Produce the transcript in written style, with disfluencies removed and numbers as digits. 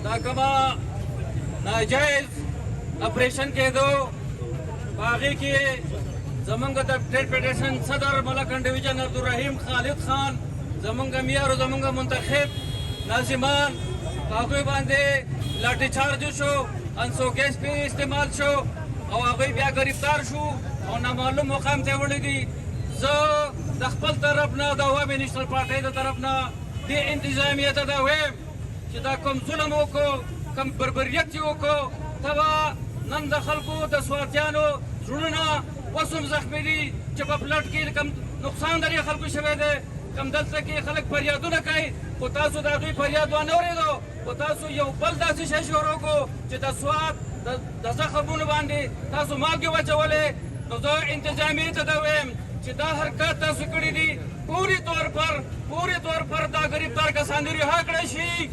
دا کما ناجائز اپریشن کېدو په هغې کې زمونږ د ټریډ فیډریشن صدر ملکنډ ډویژن عبدالرحیم خالد خان زمونږ میار او زمونږ منتخب ناظمان په هغوی باندې لاټي چارج شو انسو ګیس پې استعمال شو او هغوی بیا ګرفتار شو او نامعلوم مقام ته وړي دي. زه د خپل طرف نه د عوامي نیشنل پارټۍ د طرف نه دې انتظامیه ته دا وایم چې دا کوم ظلم وکړو کوم بربریت چې وکړو ته به نن د خلکو د سواتیانو زړونه اوس هم زخمي دي چې په پلټ کې کوم نقصان د دې خلکو شوی دی کوم دلته کې خلک فریادونه کوي خو تاسو د هغوی فریاد وانه اورېدو خو تاسو یو بل داسې شی شروع کړو چې د سوات د زخمونو باندې تاسو مالګې واچولې. نو زه انتظامیې ته دا وایم چې دا حرکات تاسو کړي دي پوری طور پر دا گرفتار کسان رها کړی شي